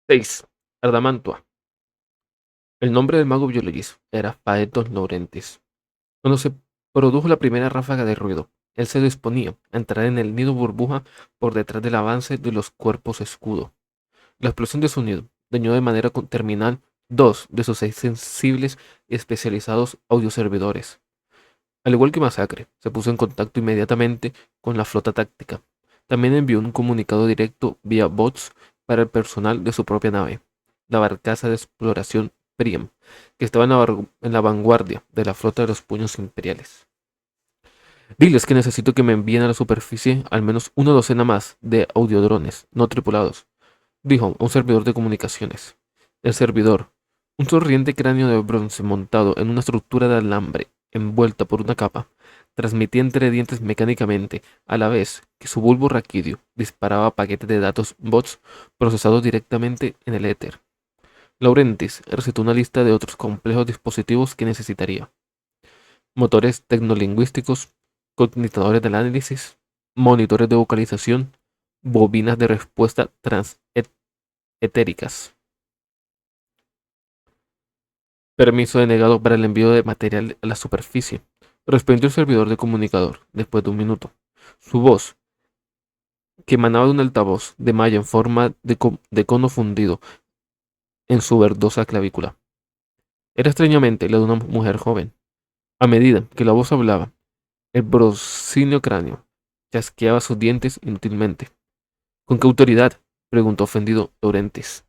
6. Ardamantua. El nombre del mago Biologis era Phaeton Laurentis. Cuando se produjo la primera ráfaga de ruido, él se disponía a entrar en el nido burbuja por detrás del avance de los cuerpos escudo. La explosión de sonido dañó de manera terminal dos de sus 6 sensibles y especializados audioservidores. Al igual que Masacre, se puso en contacto inmediatamente con la flota táctica. También envió un comunicado directo vía bots para el personal de su propia nave, la barcaza de exploración Priam, que estaba en la vanguardia de la flota de los puños imperiales. Diles que necesito que me envíen a la superficie al menos una docena más de audiodrones no tripulados, dijo a un servidor de comunicaciones. El servidor, un sonriente cráneo de bronce montado en una estructura de alambre envuelta por una capa, transmitía entre dientes mecánicamente, a la vez que su bulbo raquídeo disparaba paquetes de datos bots procesados directamente en el éter. Laurentis recitó una lista de otros complejos dispositivos que necesitaría: motores tecnolingüísticos, conmutadores del análisis, monitores de vocalización, bobinas de respuesta transetéricas. Permiso denegado para el envío de material a la superficie, respondió el servidor de comunicador después de un minuto. Su voz, que emanaba de un altavoz de malla en forma de cono fundido en su verdosa clavícula, era extrañamente la de una mujer joven. A medida que la voz hablaba, el broncíneo cráneo chasqueaba sus dientes inútilmente. ¿Con qué autoridad?, preguntó ofendido Laurentiis.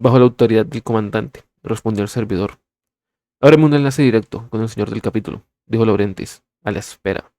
Bajo la autoridad del comandante, respondió el servidor. Ábreme un enlace directo con el señor del capítulo, dijo Laurentiis, a la espera.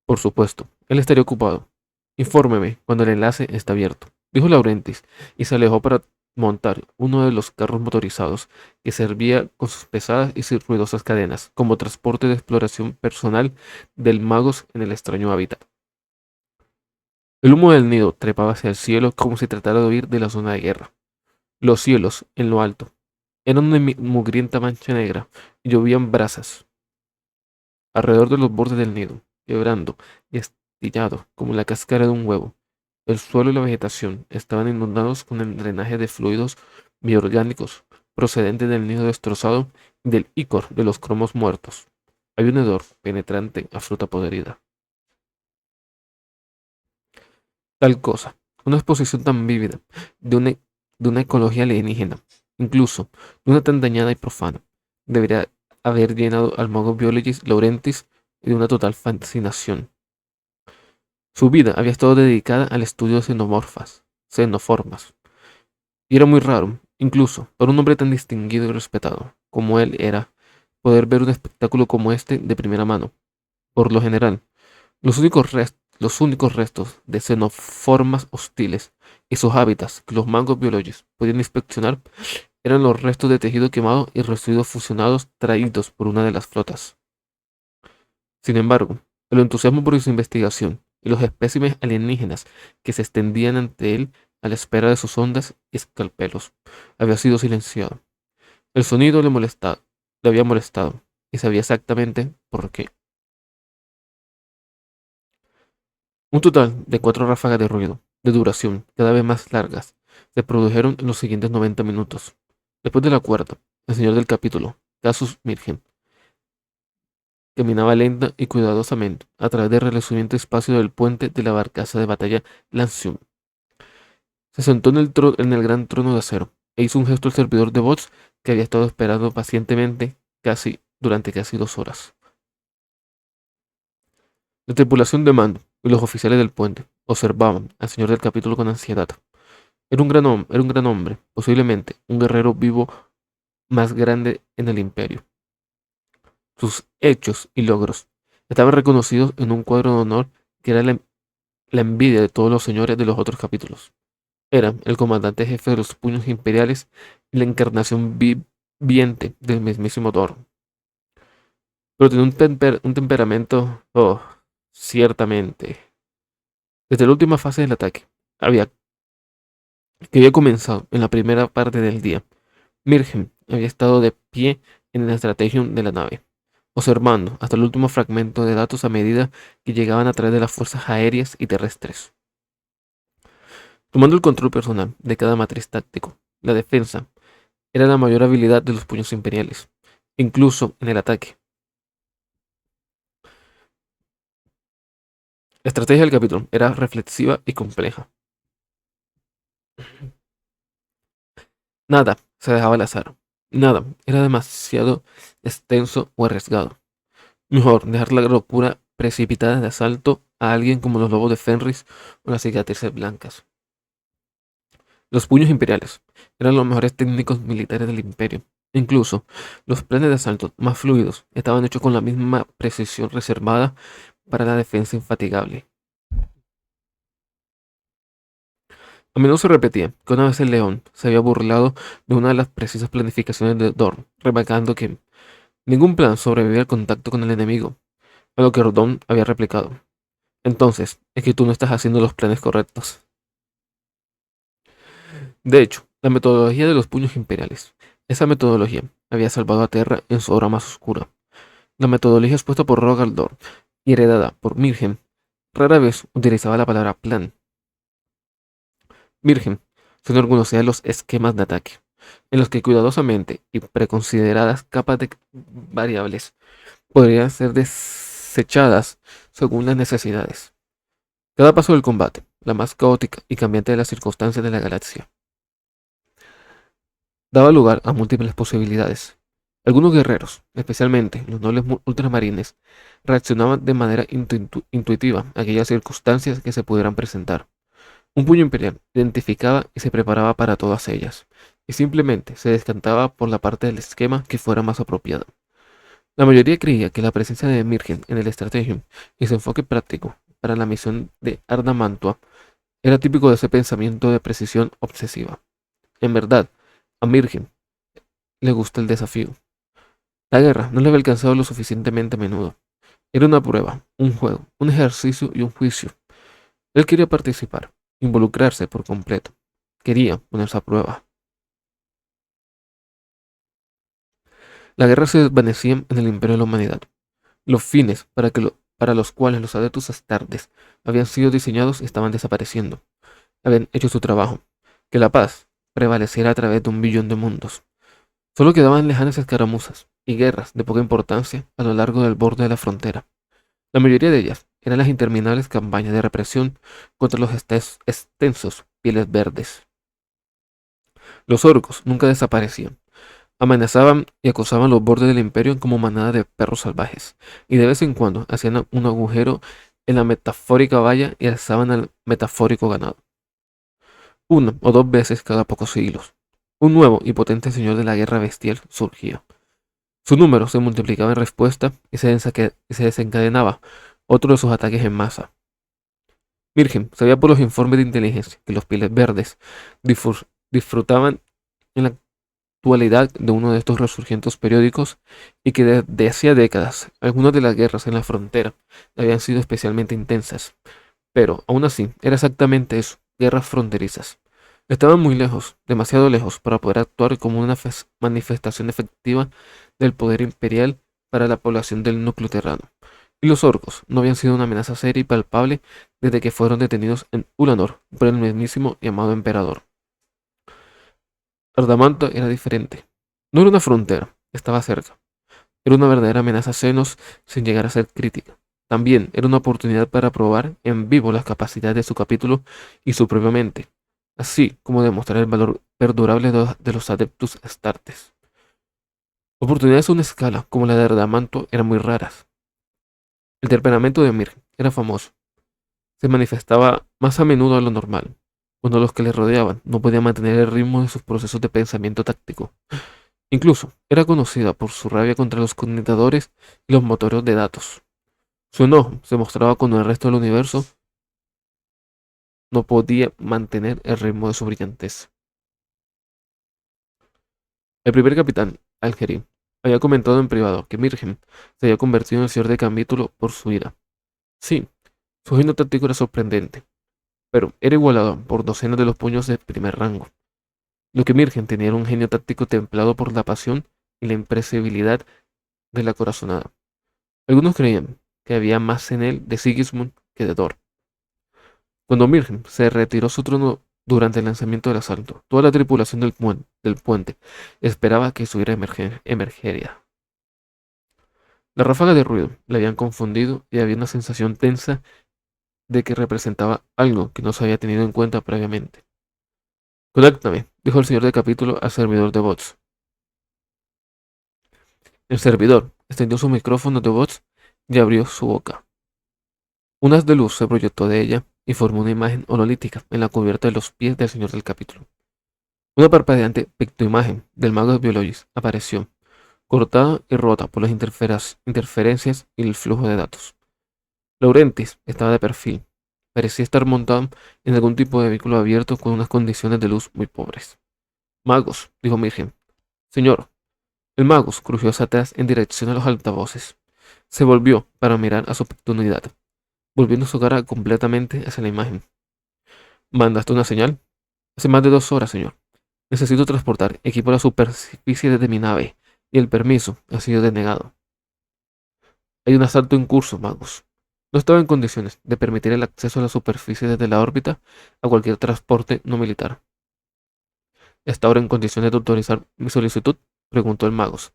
Por supuesto, él estaría ocupado. Infórmeme cuando el enlace está abierto, dijo Laurentiis, y se alejó para montar uno de los carros motorizados que servía con sus pesadas y ruidosas cadenas como transporte de exploración personal del magos en el extraño hábitat. El humo del nido trepaba hacia el cielo como si tratara de huir de la zona de guerra. Los cielos, en lo alto, eran una mugrienta mancha negra y llovían brasas alrededor de los bordes del nido, quebrando y astillado como la cáscara de un huevo. El suelo y la vegetación estaban inundados con el drenaje de fluidos bioorgánicos procedentes del nido destrozado y del icor de los cromos muertos. Había un hedor penetrante a fruta podrida. Tal cosa, una exposición tan vívida de una ecología alienígena, incluso de una tan dañada y profana, debería haber llenado al mago Biologis Laurentis de una total fascinación. Su vida había estado dedicada al estudio de xenoformas, y era muy raro, incluso para un hombre tan distinguido y respetado como él era, poder ver un espectáculo como este de primera mano. Por lo general, los únicos restos de xenoformas hostiles y sus hábitats que los magos biológicos podían inspeccionar eran los restos de tejido quemado y residuos fusionados traídos por una de las flotas. Sin embargo, el entusiasmo por su investigación y los espécimes alienígenas que se extendían ante él a la espera de sus ondas y escalpelos había sido silenciado. El sonido le había molestado, y sabía exactamente por qué. Un total de 4 ráfagas de ruido, de duración cada vez más largas, se produjeron en los siguientes 90 minutos. Después de la cuarta, el señor del capítulo, Casus Mirgen, caminaba lenta y cuidadosamente a través del reluciente espacio del puente de la barcaza de batalla Lancium. Se sentó en el gran trono de acero e hizo un gesto al servidor de bots que había estado esperando pacientemente durante casi 2 horas. La tripulación de mando y los oficiales del puente observaban al señor del capítulo con ansiedad. Era un gran hombre, posiblemente un guerrero vivo más grande en el imperio. Sus hechos y logros estaban reconocidos en un cuadro de honor que era la envidia de todos los señores de los otros capítulos. Era el comandante jefe de los puños imperiales y la encarnación viviente del mismísimo Thor. Pero tenía un temperamento, oh, ciertamente. Desde la última fase del ataque, había, que había comenzado en la primera parte del día, Mirgen había estado de pie en la estrategia de la nave, observando hasta el último fragmento de datos a medida que llegaban a través de las fuerzas aéreas y terrestres. Tomando el control personal de cada matriz táctico, la defensa era la mayor habilidad de los puños imperiales, incluso en el ataque. La estrategia del capítulo era reflexiva y compleja. Nada se dejaba al azar. Nada era demasiado extenso o arriesgado. Mejor dejar la locura precipitada de asalto a alguien como los lobos de Fenris o las cicatrices blancas. Los puños imperiales eran los mejores técnicos militares del imperio. Incluso los planes de asalto más fluidos estaban hechos con la misma precisión reservada para la defensa infatigable. A menudo se repetía que una vez el león se había burlado de una de las precisas planificaciones de Dorn, remarcando que ningún plan sobrevivía al contacto con el enemigo, a lo que Rodón había replicado. Entonces, es que tú no estás haciendo los planes correctos. De hecho, la metodología de los puños imperiales. Esa metodología había salvado a Terra en su hora más oscura. La metodología expuesta por Rogal Dorn y heredada por Mirgen rara vez utilizaba la palabra plan. Mirgen se enorgullecía de los esquemas de ataque, en los que cuidadosamente y preconsideradas capas de variables podrían ser desechadas según las necesidades. Cada paso del combate, la más caótica y cambiante de las circunstancias de la galaxia, daba lugar a múltiples posibilidades. Algunos guerreros, especialmente los nobles ultramarines, reaccionaban de manera intuitiva a aquellas circunstancias que se pudieran presentar. Un puño imperial identificaba y se preparaba para todas ellas, y simplemente se descantaba por la parte del esquema que fuera más apropiada. La mayoría creía que la presencia de Mirgen en el Stratagem y su enfoque práctico para la misión de Ardamantua era típico de ese pensamiento de precisión obsesiva. En verdad, a Mirgen le gusta el desafío. La guerra no le había alcanzado lo suficientemente a menudo. Era una prueba, un juego, un ejercicio y un juicio. Él quería participar, involucrarse por completo. Quería ponerse a prueba. La guerra se desvanecía en el imperio de la humanidad. Los fines para los cuales los adeptos astartes habían sido diseñados estaban desapareciendo. Habían hecho su trabajo. Que la paz prevaleciera a través de 1 billón de mundos. Solo quedaban lejanas escaramuzas y guerras de poca importancia a lo largo del borde de la frontera. La mayoría de ellas eran las interminables campañas de represión contra los extensos pieles verdes. Los orcos nunca desaparecían. Amenazaban y acosaban los bordes del imperio como manada de perros salvajes, y de vez en cuando hacían un agujero en la metafórica valla y alzaban al metafórico ganado. 1 o 2 veces cada pocos siglos, un nuevo y potente señor de la guerra bestial surgía. Su número se multiplicaba en respuesta y se desencadenaba otro de sus ataques en masa. Virgen sabía por los informes de inteligencia que los pieles verdes disfrutaban en la actualidad de uno de estos resurgentes periódicos y que desde hacía décadas algunas de las guerras en la frontera habían sido especialmente intensas. Pero, aún así, era exactamente eso, guerras fronterizas. Estaban muy lejos, demasiado lejos, para poder actuar como una manifestación efectiva del poder imperial para la población del núcleo terrano. Y los orcos no habían sido una amenaza seria y palpable desde que fueron detenidos en Ulanor por el mismísimo y amado emperador. Ardamanta era diferente. No era una frontera, estaba cerca. Era una verdadera amenaza a Senos sin llegar a ser crítica. También era una oportunidad para probar en vivo las capacidades de su capítulo y su propia mente, así como demostrar el valor perdurable de los adeptus astartes. Oportunidades a una escala como la de Ardamanto eran muy raras. El temperamento de Mir era famoso. Se manifestaba más a menudo de lo normal, cuando los que le rodeaban no podían mantener el ritmo de sus procesos de pensamiento táctico. Incluso era conocida por su rabia contra los conectadores y los motores de datos. Su enojo se mostraba cuando el resto del universo no podía mantener el ritmo de su brillantez. El primer capitán, Algerín, había comentado en privado que Mirgen se había convertido en el señor de capítulo por su ira. Sí, su genio táctico era sorprendente, pero era igualado por docenas de los puños de primer rango. Lo que Mirgen tenía era un genio táctico templado por la pasión y la impresibilidad de la corazonada. Algunos creían que había más en él de Sigismund que de Thor. Cuando Mirgen se retiró a su trono durante el lanzamiento del asalto. Toda la tripulación del puente esperaba que estuviera emergeria. Las ráfagas de ruido le habían confundido y había una sensación tensa de que representaba algo que no se había tenido en cuenta previamente. Conéctame, dijo el señor de capítulo al servidor de bots. El servidor extendió su micrófono de voz y abrió su boca. Un haz de luz se proyectó de ella y formó una imagen hololítica en la cubierta de los pies del señor del capítulo. Una parpadeante pictoimagen del mago de Biologis apareció, cortada y rota por las interferencias y el flujo de datos. Laurentis estaba de perfil. Parecía estar montado en algún tipo de vehículo abierto con unas condiciones de luz muy pobres. Magos, dijo Mirgen. Señor. El magus crujió hacia atrás en dirección a los altavoces. Se volvió para mirar a su unidad, volviendo su cara completamente hacia la imagen. ¿Mandaste una señal? Hace más de 2 horas, señor. Necesito transportar equipo a la superficie desde mi nave, y el permiso ha sido denegado. Hay un asalto en curso, Magus. No estaba en condiciones de permitir el acceso a la superficie desde la órbita a cualquier transporte no militar. ¿Está ahora en condiciones de autorizar mi solicitud? Preguntó el Magus.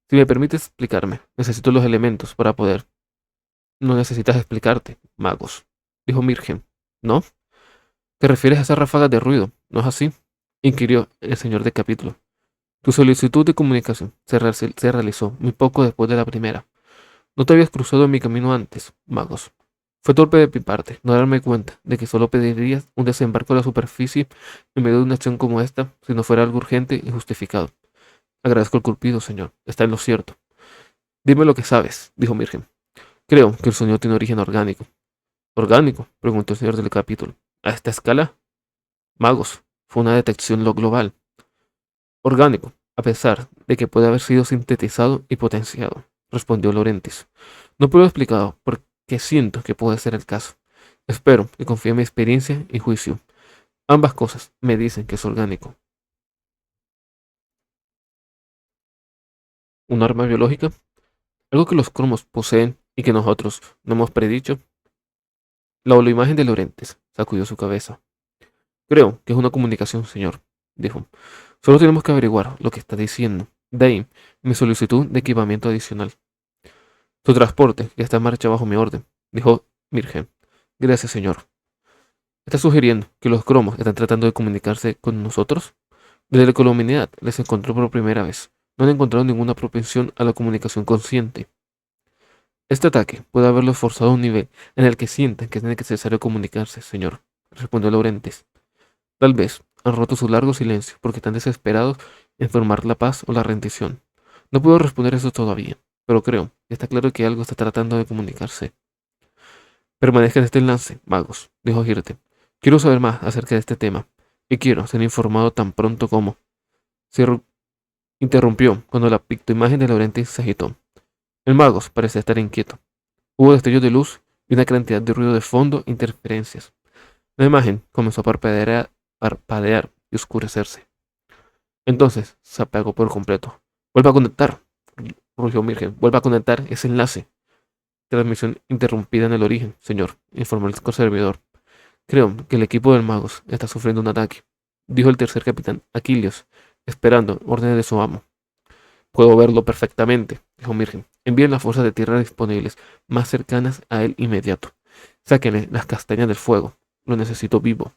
Si me permites explicarme, necesito los elementos para poder. No necesitas explicarte, Magus, dijo Mirgen. ¿No? ¿Te refieres a esas ráfagas de ruido? ¿No es así? Inquirió el señor de capítulo. Tu solicitud de comunicación se realizó muy poco después de la primera. No te habías cruzado en mi camino antes, Magos. Fue torpe de mi parte no darme cuenta de que solo pedirías un desembarco a la superficie en medio de una acción como esta si no fuera algo urgente y justificado. Agradezco el culpido, señor. Está en lo cierto. Dime lo que sabes, dijo Mirgen. Creo que el sonido tiene origen orgánico. ¿Orgánico? Preguntó el señor del capítulo. ¿A esta escala? Magos, fue una detección lo global. Orgánico, a pesar de que puede haber sido sintetizado y potenciado, respondió Laurentis. No puedo explicar por qué siento que puede ser el caso. Espero que confíe en mi experiencia y juicio. Ambas cosas me dicen que es orgánico. ¿Un arma biológica? ¿Algo que los cromos poseen y que nosotros no hemos predicho? La holoimagen de Laurentis sacudió su cabeza. Creo que es una comunicación, señor, dijo. Solo tenemos que averiguar lo que está diciendo. De ahí, mi solicitud de equipamiento adicional. Su transporte ya está en marcha bajo mi orden, dijo Mirgen. Gracias, señor. ¿Está sugiriendo que los cromos están tratando de comunicarse con nosotros? Desde que la humanidad les encontró por primera vez, no han encontrado ninguna propensión a la comunicación consciente. Este ataque puede haberlos forzado a un nivel en el que sienten que es necesario comunicarse, señor, respondió Laurentes. Tal vez han roto su largo silencio porque están desesperados en formar la paz o la rendición. No puedo responder eso todavía, pero creo que está claro que algo está tratando de comunicarse. Permanezcan en este enlace, magos, dijo Girte. Quiero saber más acerca de este tema, y quiero ser informado tan pronto como. Se interrumpió cuando la pictoimagen de Laurentiis se agitó. El magos parecía estar inquieto. Hubo destellos de luz y una cantidad de ruido de fondo e interferencias. La imagen comenzó a parpadear y oscurecerse. Entonces se apagó por completo. Vuelva a conectar, rugió Mirgen. Vuelva a conectar ese enlace. Transmisión interrumpida en el origen, señor, informó el servidor. Creo que el equipo del Magos está sufriendo un ataque, dijo el tercer capitán, Aquilios, esperando órdenes de su amo. Puedo verlo perfectamente, dijo Mirgen. Envíen las fuerzas de tierra disponibles más cercanas a él inmediato. Sáquenle las castañas del fuego. Lo necesito vivo.